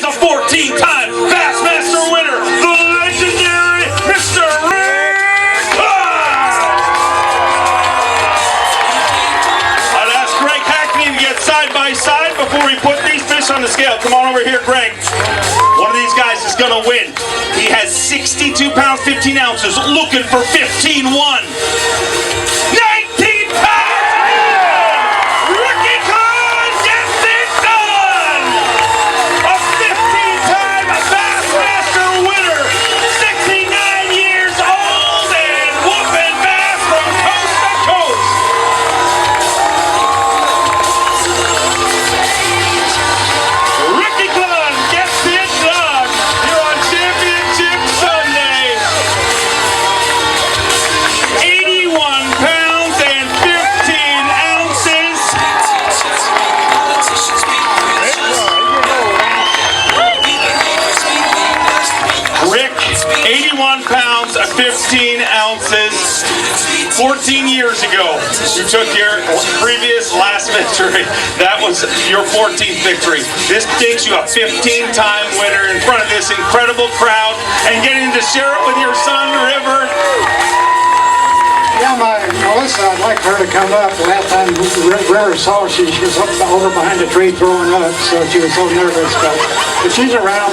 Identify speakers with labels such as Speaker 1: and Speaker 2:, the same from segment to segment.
Speaker 1: a 14-time Bassmaster winner, the legendary Mr. Rick Clunn. I'd ask Greg Hackney to get side by side before we put these fish on the scale. Come on over here, Greg. One of these guys is going to win. He has 62 pounds, 15 ounces, looking for 15-1. 19 pounds! Ricky Clunn gets it done! A 15-time Bassmaster winner, 69 years old and whooping bass from coast to coast. Ricky Clunn gets it done here on Championship Sunday. 81 pounds and 15 ounces. Rick, 81 pounds and 15 ounces. 14 years ago, you took your previous last victory. That was your 14th victory. This makes you a 15-time winner in front of this incredible crowd and getting to share it with your son, River.
Speaker 2: Yeah, Melissa, I'd like her to come up. The last time River saw her, she was up over behind a tree throwing up, so she was so nervous. But she's around.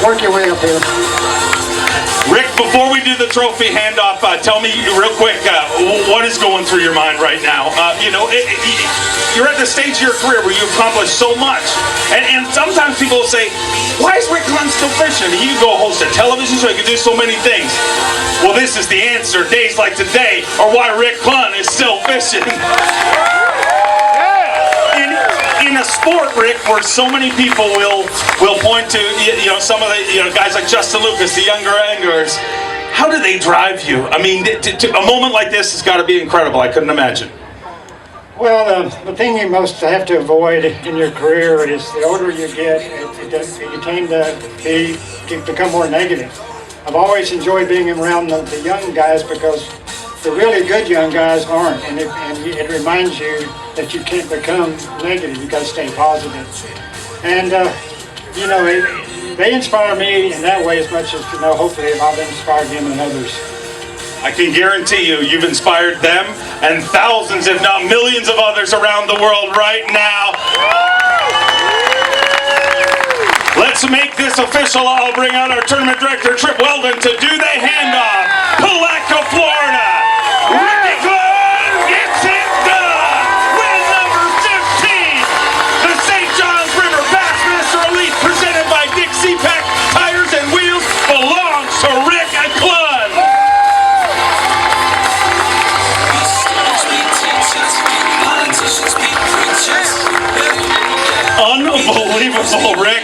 Speaker 2: Work your way up here.
Speaker 1: Rick, before we do the trophy handoff, tell me real quick, what is going through your mind right now? You're at the stage of your career where you've accomplished so much. And sometimes people will say, why is Rick Clunn still fishing? He could go host a television show, he could do so many things. Well, this is the answer. Days like today are why Rick Clunn is still fishing. In a sport, Rick, where so many people will point to, some of the guys like Justin Lucas, the younger anglers, how do they drive you? I mean, a moment like this has got to be incredible. I couldn't imagine.
Speaker 2: Well, the thing you most have to avoid in your career is the older you get, you tend to become more negative. I've always enjoyed being around the young guys because the really good young guys aren't, and it reminds you that you can't become negative. You got to stay positive. And they inspire me in that way as much as hopefully I've inspired them and others.
Speaker 1: I can guarantee you've inspired them and thousands, if not millions, of others around the world right now. Let's make this official. I'll bring out our tournament director, Trip Weldon, to do the handoff. Palatka, Florida. Ricky Clunn gets it done! Win number 15! The St. Johns River Bassmaster Elite, presented by Dixie Peck Tires and Wheels, belongs to Rick Clunn! Unbelievable, Rick.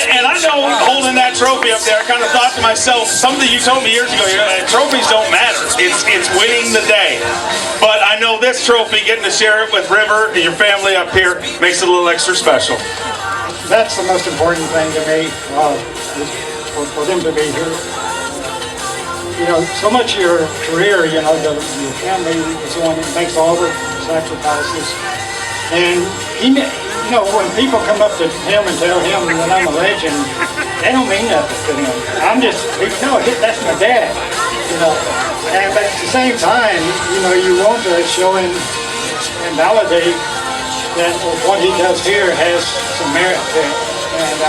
Speaker 1: And I know holding that trophy up there, I kind of thought to myself, something you told me years ago, trophies don't matter. It's winning the day. But I know this trophy, getting to share it with River and your family up here, makes it a little extra special.
Speaker 2: That's the most important thing to me, for them to be here. So much of your career, your family is the one that makes all the sacrifices. And when people come up to him and tell him that I'm a legend, they don't mean nothing to him. I'm just, that's my dad, And but at the same time, you want to show him and validate that what he does here has some merit to it. And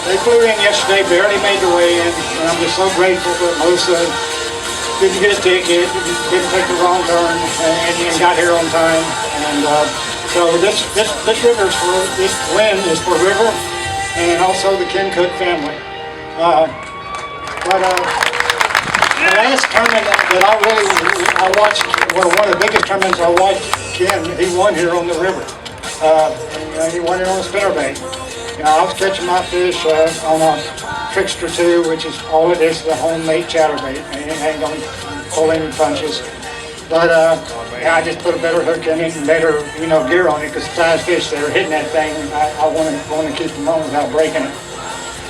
Speaker 2: they flew in yesterday, barely made their way in, and I'm just so grateful that Melissa didn't get a ticket, didn't take the wrong turn, and got here on time. And so this win is for River and also the Ken Cook family. The last tournament that I watched, one of the biggest tournaments I watched, Ken, he won here on the river. He won here on a spinnerbait. I was catching my fish on a Trickster 2, which is all it is, the homemade chatterbait. It ain't going to pull any punches. But I just put a better hook in it and better, gear on it, because the size fish that are hitting that thing, I want to keep them on without breaking it.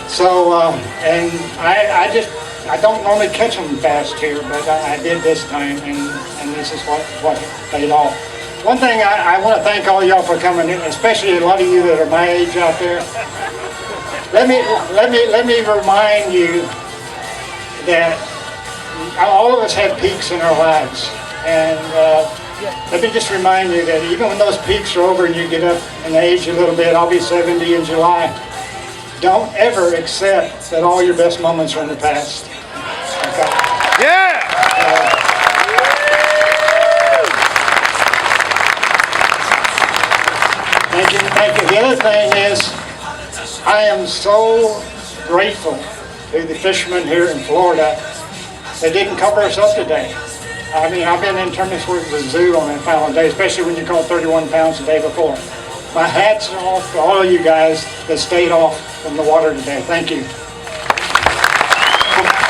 Speaker 2: So, and I don't normally catch them fast here, but I did this time, and this is what paid off. one thing I want to thank all y'all for coming in, especially a lot of you that are my age out there. Let me remind you that all of us have peaks in our lives, and let me just remind you that even when those peaks are over and you get up in age a little bit, I'll be 70 in July. Don't ever accept that all your best moments are in the past. Okay?
Speaker 3: Yeah!
Speaker 2: Thank you, thank you. The other thing is, I am so grateful to the fishermen here in Florida that didn't cover us up today. I mean, I've been in tournaments where it was a zoo on that final day, especially when you caught 31 pounds the day before. My hat's off to all of you guys that stayed off from the water today. Thank you.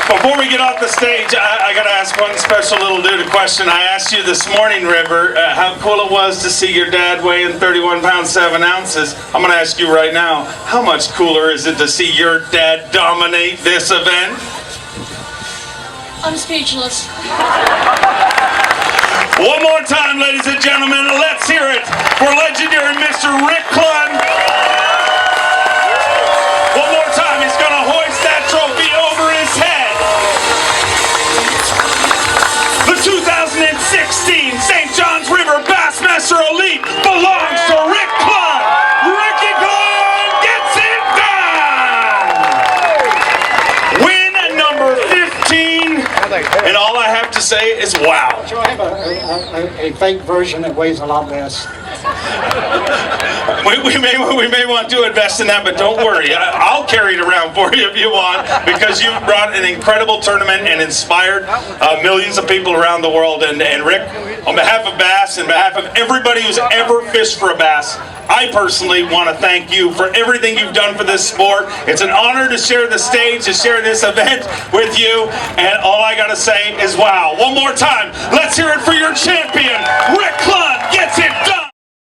Speaker 1: Before we get off the stage, I got to ask one special little dude a question. I asked you this morning, River, how cool it was to see your dad weighing 31 pounds 7 ounces. I'm going to ask you right now, how much cooler is it to see your dad dominate this event?
Speaker 4: I'm speechless.
Speaker 1: One more time, ladies and gentlemen, let's hear it for legendary Mr. Rick Clunn. One more time, he's going to hoist that trophy over his head. The 2016 St. John's River Bassmaster Elite belongs to Rick Clunn. Ricky Clunn gets it done! Win number 15, and all I have to say is wow.
Speaker 2: So I have a fake version that weighs a lot less.
Speaker 1: We may want to invest in that, but don't worry. I'll carry it around for you if you want, because you've brought an incredible tournament and inspired millions of people around the world. And Rick, on behalf of Bass and behalf of everybody who's ever fished for a bass, I personally want to thank you for everything you've done for this sport. It's an honor to share the stage, to share this event with you. And all I got to say is wow. One more time, let's hear it for your champion.